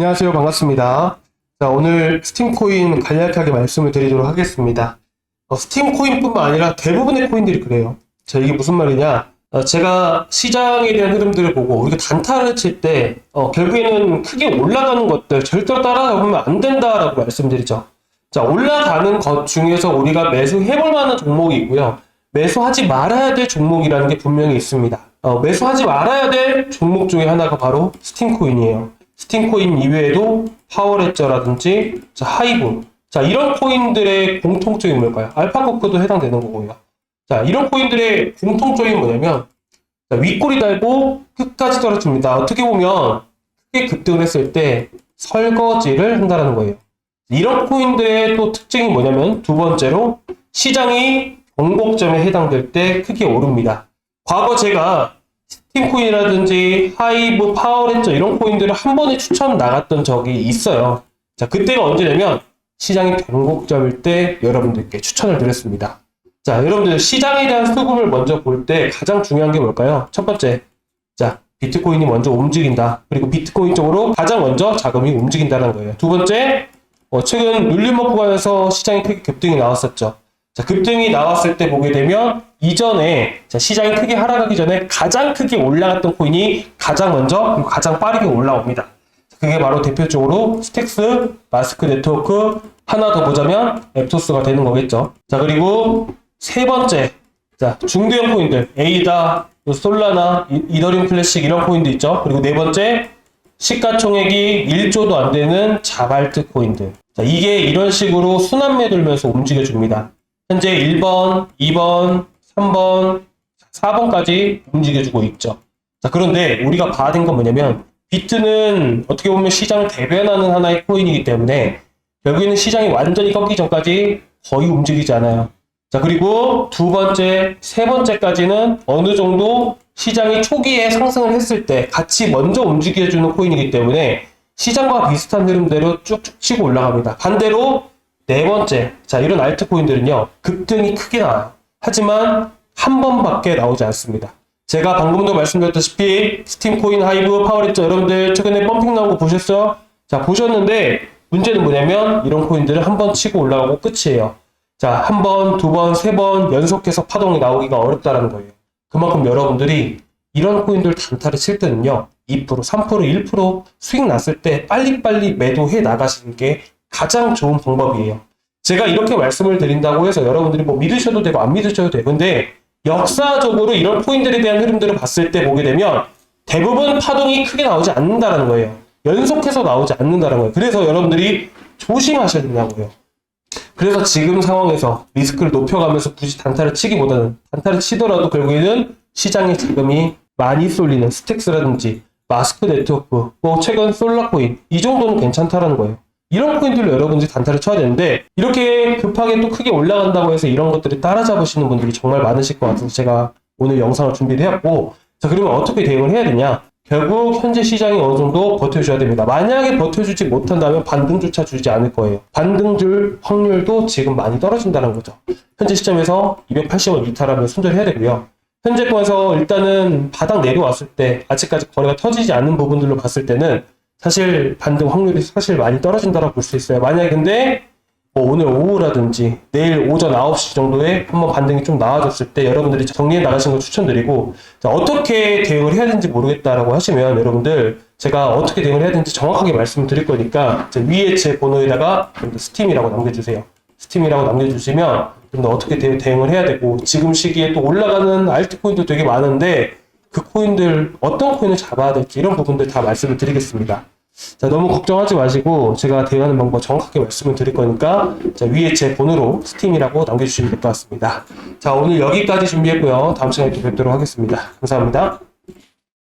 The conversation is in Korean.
안녕하세요. 반갑습니다. 자, 오늘 스팀코인 간략하게 말씀을 드리도록 하겠습니다. 스팀코인뿐만 아니라 대부분의 코인들이 그래요. 자, 이게 무슨 말이냐? 제가 시장에 대한 흐름들을 보고 우리가 단타를 칠 때 결국에는 크게 올라가는 것들 절대로 따라가보면 안 된다라고 말씀드리죠. 자, 올라가는 것 중에서 우리가 매수해볼 만한 종목이 있고요. 매수하지 말아야 될 종목이라는 게 분명히 있습니다. 매수하지 말아야 될 종목 중에 하나가 바로 스팀코인이에요. 스팀코인 이외에도 파워레저라든지 하이브, 자, 이런 코인들의 공통점이 뭘까요? 알파코크도 해당되는 거고요. 자, 이런 코인들의 공통점이 뭐냐면 윗꼬리 달고 끝까지 떨어집니다. 어떻게 보면 크게 급등을 했을 때 설거지를 한다는 거예요. 이런 코인들의 또 특징이 뭐냐면 두 번째로 시장이 변곡점에 해당될 때 크게 오릅니다. 과거 제가 스팀코인이라든지 하이브, 파워레저 이런 코인들을 한 번에 추천 나갔던 적이 있어요. 자, 그때가 언제냐면 시장이 변곡점일 때 여러분들께 추천을 드렸습니다. 자, 여러분들 시장에 대한 수급을 먼저 볼 때 가장 중요한 게 뭘까요? 첫 번째, 자, 비트코인이 먼저 움직인다. 그리고 비트코인 쪽으로 가장 먼저 자금이 움직인다는 거예요. 두 번째, 최근 눌림목 구간에서 시장이 크게 급등이 나왔었죠. 자, 급등이 나왔을 때 보게 되면 이전에 시장이 크게 하락하기 전에 가장 크게 올라갔던 코인이 가장 먼저 그리고 가장 빠르게 올라옵니다. 그게 바로 대표적으로 스택스, 마스크 네트워크, 하나 더 보자면 앱토스가 되는 거겠죠. 자, 그리고 세 번째, 자, 중대형 코인들 에이다, 솔라나, 이더리움 클래식 이런 코인도 있죠. 그리고 네 번째, 시가총액이 1조도 안 되는 자발트 코인들. 자, 이게 이런 식으로 순환매 돌면서 움직여줍니다. 현재 1번, 2번, 3번, 4번까지 움직여주고 있죠. 자, 그런데 우리가 봐야 된 건 뭐냐면 비트는 어떻게 보면 시장을 대변하는 하나의 코인이기 때문에 결국에는 시장이 완전히 꺾기 전까지 거의 움직이지 않아요. 자, 그리고 두 번째, 세 번째까지는 어느 정도 시장이 초기에 상승을 했을 때 같이 먼저 움직여주는 코인이기 때문에 시장과 비슷한 흐름대로 쭉쭉 치고 올라갑니다. 반대로 네 번째, 자, 이런 알트코인들은요, 급등이 크게 나와요. 하지만 한 번밖에 나오지 않습니다. 제가 방금도 말씀드렸다시피 스팀코인, 하이브, 파워레저 여러분들 최근에 펌핑 나온 거 보셨어요? 자, 보셨는데 문제는 뭐냐면 이런 코인들은 한 번 치고 올라가고 끝이에요. 자, 한 번, 두 번, 세 번 연속해서 파동이 나오기가 어렵다는 거예요. 그만큼 여러분들이 이런 코인들 단타를 칠 때는요, 2%, 3%, 1% 수익 났을 때 빨리빨리 매도해 나가시는 게 가장 좋은 방법이에요. 제가 이렇게 말씀을 드린다고 해서 여러분들이 뭐 믿으셔도 되고 안 믿으셔도 되고, 근데 역사적으로 이런 코인들에 대한 흐름들을 봤을 때 보게 되면 대부분 파동이 크게 나오지 않는다는 거예요. 연속해서 나오지 않는다는 거예요. 그래서 여러분들이 조심하셔야 된다고요. 그래서 지금 상황에서 리스크를 높여가면서 굳이 단타를 치기보다는 단타를 치더라도 결국에는 시장의 자금이 많이 쏠리는 스택스라든지 마스크 네트워크, 뭐 최근 솔라코인 이 정도는 괜찮다라는 거예요. 이런 코인들로 여러분들이 단타를 쳐야 되는데 이렇게 급하게 또 크게 올라간다고 해서 이런 것들을 따라잡으시는 분들이 정말 많으실 것 같아서 제가 오늘 영상을 준비를 해왔고, 자, 그러면 어떻게 대응을 해야 되냐? 결국 현재 시장이 어느 정도 버텨줘야 됩니다. 만약에 버텨주지 못한다면 반등조차 주지 않을 거예요. 반등 줄 확률도 지금 많이 떨어진다는 거죠. 현재 시점에서 280원 이탈하면 손절해야 되고요. 현재 거에서 일단은 바닥 내려왔을 때 아직까지 거래가 터지지 않는 부분들로 봤을 때는 사실 반등 확률이 사실 많이 떨어진다고 볼 수 있어요. 만약에 근데 오늘 오후라든지 내일 오전 9시 정도에 한번 반등이 좀 나와줬을 때 여러분들이 정리해 나가시는 걸 추천드리고, 자, 어떻게 대응을 해야 되는지 모르겠다라고 하시면 여러분들 제가 어떻게 대응을 해야 되는지 정확하게 말씀을 드릴 거니까 위에 제 번호에다가 스팀이라고 남겨주세요. 스팀이라고 남겨주시면 어떻게 대응을 해야 되고, 지금 시기에 또 올라가는 알트코인도 되게 많은데 그 코인들 어떤 코인을 잡아야 될지 이런 부분들 다 말씀을 드리겠습니다. 자, 너무 걱정하지 마시고 제가 대응하는 방법 정확하게 말씀을 드릴 거니까 자, 위에 제 번호로 스팀이라고 남겨주시면 될 것 같습니다. 자, 오늘 여기까지 준비했고요. 다음 시간에 또 뵙도록 하겠습니다. 감사합니다.